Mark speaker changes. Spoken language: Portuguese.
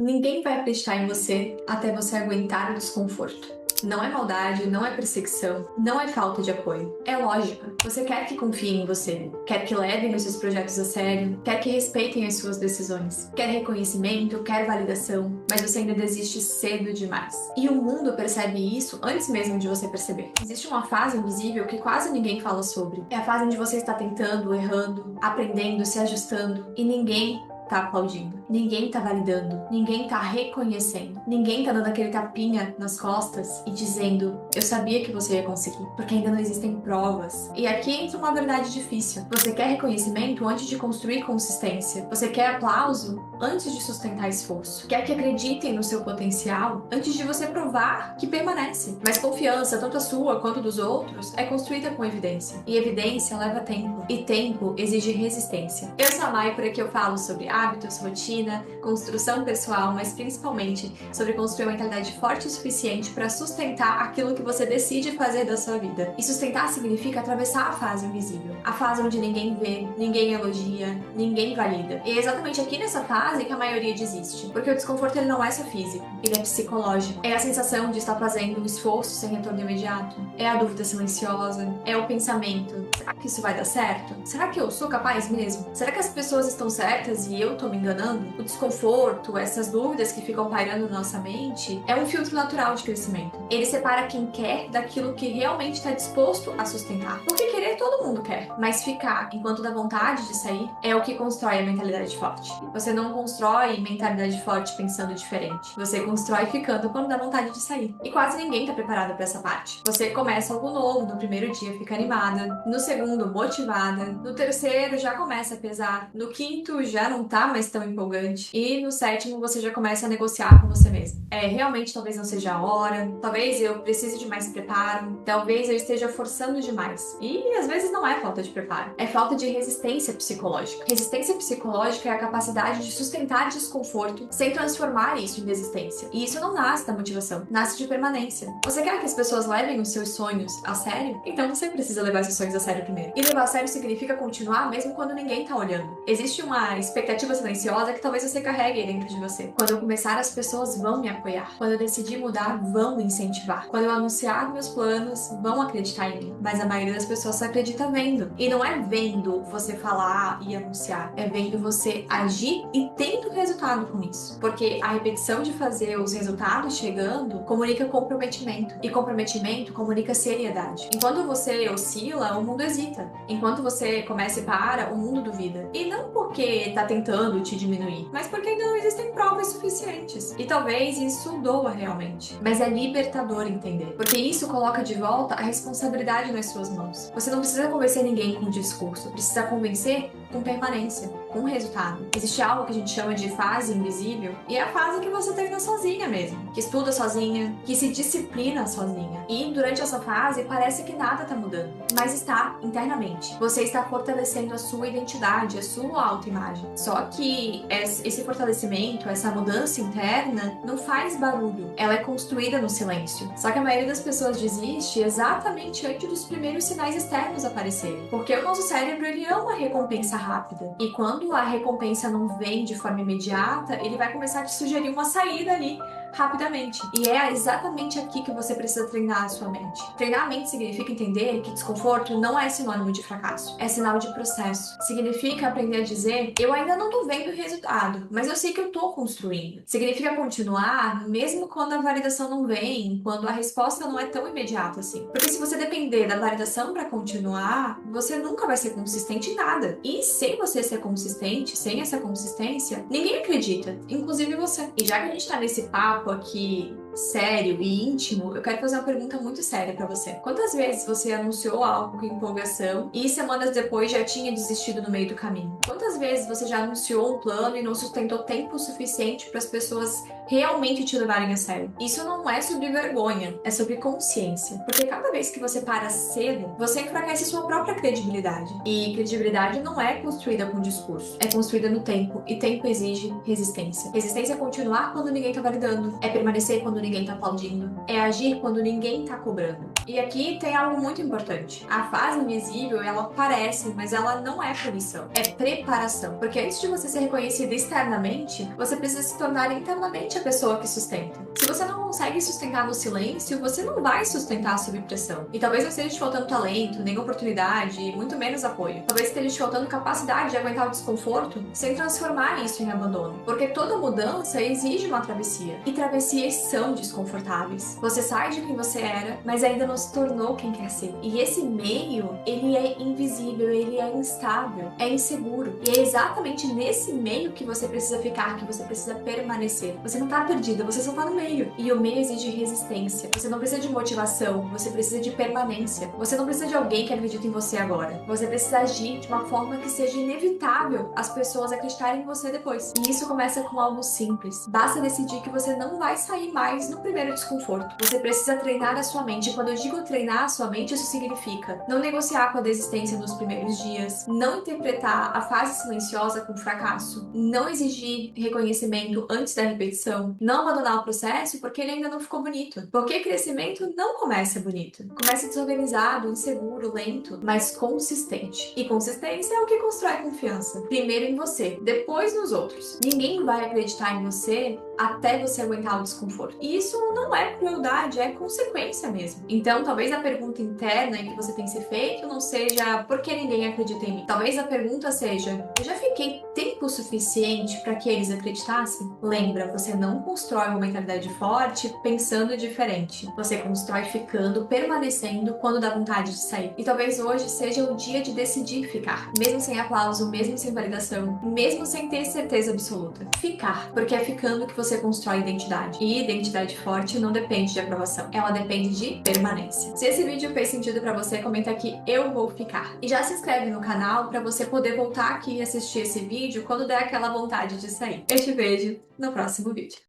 Speaker 1: Ninguém vai acreditar em você até você aguentar o desconforto. Não é maldade, não é perseguição, não é falta de apoio. É lógica. Você quer que confiem em você, quer que levem os seus projetos a sério, quer que respeitem as suas decisões, quer reconhecimento, quer validação, mas você ainda desiste cedo demais. E o mundo percebe isso antes mesmo de você perceber. Existe uma fase invisível que quase ninguém fala sobre. É a fase onde você está tentando, errando, aprendendo, se ajustando e ninguém tá aplaudindo, ninguém tá validando, ninguém tá reconhecendo, ninguém tá dando aquele tapinha nas costas e dizendo: eu sabia que você ia conseguir, porque ainda não existem provas. E aqui entra uma verdade difícil. Você quer reconhecimento antes de construir consistência. Você quer aplauso antes de sustentar esforço. Quer que acreditem no seu potencial antes de você provar que permanece. Mas confiança, tanto a sua quanto dos outros, é construída com evidência. E evidência leva tempo. E tempo exige resistência. Eu sou a Mai, por aqui eu falo sobre hábitos, rotina, construção pessoal, mas principalmente sobre construir uma mentalidade forte o suficiente para sustentar aquilo que você decide fazer da sua vida. E sustentar significa atravessar a fase invisível. A fase onde ninguém vê, ninguém elogia, ninguém valida. E é exatamente aqui nessa fase que a maioria desiste. Porque o desconforto ele não é só físico, ele é psicológico. É a sensação de estar fazendo um esforço sem retorno imediato. É a dúvida silenciosa. É o pensamento: será que isso vai dar certo? Será que eu sou capaz mesmo? Será que as pessoas estão certas e eu tô me enganando? O desconforto, essas dúvidas que ficam pairando na nossa mente, é um filtro natural de crescimento. Ele separa quem quer daquilo que realmente está disposto a sustentar. Porque querer todo mundo quer, mas ficar enquanto dá vontade de sair é o que constrói a mentalidade forte. Você não constrói mentalidade forte pensando diferente. Você constrói ficando quando dá vontade de sair. E quase ninguém tá preparado para essa parte. Você começa algo novo, no primeiro dia fica animada, no segundo motivada, no terceiro já começa a pesar, no quinto já não tá mais tão empolgante e no sétimo você já começa a negociar com você mesmo. Realmente talvez não seja a hora, talvez eu precise de mais preparo, talvez eu esteja forçando demais. E às vezes não é falta de preparo, é falta de resistência psicológica. Resistência psicológica é a capacidade de sustentar desconforto sem transformar isso em desistência. E isso não nasce da motivação, nasce de permanência. Você quer que as pessoas levem os seus sonhos a sério? Então você precisa levar seus sonhos a sério primeiro. E levar a sério significa continuar mesmo quando ninguém tá olhando. Existe uma expectativa silenciosa que talvez você carregue aí dentro de você. Quando eu começar, as pessoas vão me apoiar. Quando eu decidir mudar, vão me incentivar. Quando eu anunciar meus planos, vão acreditar em mim. Mas a maioria das pessoas só acredita vendo. E não é vendo você falar e anunciar, é vendo você agir e tendo resultado com isso. Porque a repetição de fazer os resultados chegando comunica comprometimento. E comprometimento comunica seriedade. Enquanto você oscila, o mundo hesita. Enquanto você começa e para, o mundo duvida. E não porque tá tentando te diminuir, mas porque ainda não existem provas suficientes. E talvez isso doa realmente. Mas é libertador entender. Porque isso coloca de volta a responsabilidade nas suas mãos. Você não precisa convencer ninguém com um discurso. Precisa convencer com permanência, com resultado. Existe algo que a gente chama de fase invisível, e é a fase que você treina sozinha mesmo, que estuda sozinha, que se disciplina sozinha. E durante essa fase parece que nada tá mudando, mas está internamente. Você está fortalecendo a sua identidade, a sua autoimagem. Só que esse fortalecimento, essa mudança interna, não faz barulho. Ela é construída no silêncio. Só que a maioria das pessoas desiste exatamente antes dos primeiros sinais externos aparecerem. Porque o nosso cérebro, ele ama recompensa rápida. E quando a recompensa não vem de forma imediata, ele vai começar a te sugerir uma saída ali rapidamente. E é exatamente aqui que você precisa treinar a sua mente. Treinar a mente significa entender que desconforto não é sinônimo de fracasso, é sinal de processo. Significa aprender a dizer: eu ainda não tô vendo o resultado, mas eu sei que eu tô construindo. Significa continuar mesmo quando a validação não vem, quando a resposta não é tão imediata assim. Porque se você depender da validação para continuar, você nunca vai ser consistente em nada. E sem você ser consistente, sem essa consistência, ninguém acredita, inclusive você. E já que a gente tá nesse papo aqui sério e íntimo, eu quero fazer uma pergunta muito séria pra você. Quantas vezes você anunciou algo com empolgação e semanas depois já tinha desistido no meio do caminho? Quantas vezes você já anunciou um plano e não sustentou tempo suficiente para as pessoas realmente te levarem a sério? Isso não é sobre vergonha, é sobre consciência. Porque cada vez que você para cedo, você enfraquece sua própria credibilidade. E credibilidade não é construída com discurso, é construída no tempo. E tempo exige resistência. Resistência é continuar quando ninguém tá validando, é permanecer quando quando ninguém tá aplaudindo. É agir quando ninguém tá cobrando. E aqui tem algo muito importante. A fase invisível, ela aparece, mas ela não é punição. É preparação. Porque antes de você ser reconhecido externamente, você precisa se tornar internamente a pessoa que sustenta. Se você não consegue sustentar no silêncio, você não vai sustentar sob pressão. E talvez não esteja te faltando talento, nem oportunidade, e muito menos apoio. Talvez esteja te faltando capacidade de aguentar o desconforto sem transformar isso em abandono. Porque toda mudança exige uma travessia. E travessias são desconfortáveis. Você sai de quem você era, mas ainda não se tornou quem quer ser. E esse meio, ele é invisível, ele é instável, é inseguro. E é exatamente nesse meio que você precisa ficar, que você precisa permanecer. Você não tá perdida, você só tá no meio. E o meio exige resistência. Você não precisa de motivação, você precisa de permanência. Você não precisa de alguém que acredite em você agora. Você precisa agir de uma forma que seja inevitável as pessoas acreditarem em você depois. E isso começa com algo simples. Basta decidir que você não vai sair mais no primeiro desconforto. Você precisa treinar a sua mente. Quando eu digo treinar a sua mente, isso significa não negociar com a desistência nos primeiros dias, não interpretar a fase silenciosa como fracasso, não exigir reconhecimento antes da repetição, não abandonar o processo porque ele ainda não ficou bonito. Porque crescimento não começa bonito. Começa desorganizado, inseguro, lento, mas consistente. E consistência é o que constrói confiança. Primeiro em você, depois nos outros. Ninguém vai acreditar em você até você aguentar o desconforto. E isso não é crueldade, é consequência mesmo. Então, talvez a pergunta interna que você tem que ser feito não seja por que ninguém acredita em mim. Talvez a pergunta seja: eu já fiquei tempo suficiente para que eles acreditassem? Lembra, você não constrói uma mentalidade forte pensando diferente. Você constrói ficando, permanecendo quando dá vontade de sair. E talvez hoje seja o dia de decidir ficar. Mesmo sem aplauso, mesmo sem validação, mesmo sem ter certeza absoluta. Ficar, porque é ficando que você constrói identidade. E identidade forte não depende de aprovação. Ela depende de permanência. Se esse vídeo fez sentido pra você, comenta aqui, eu vou ficar. E já se inscreve no canal pra você poder voltar aqui e assistir esse vídeo quando der aquela vontade de sair. Eu te vejo no próximo vídeo.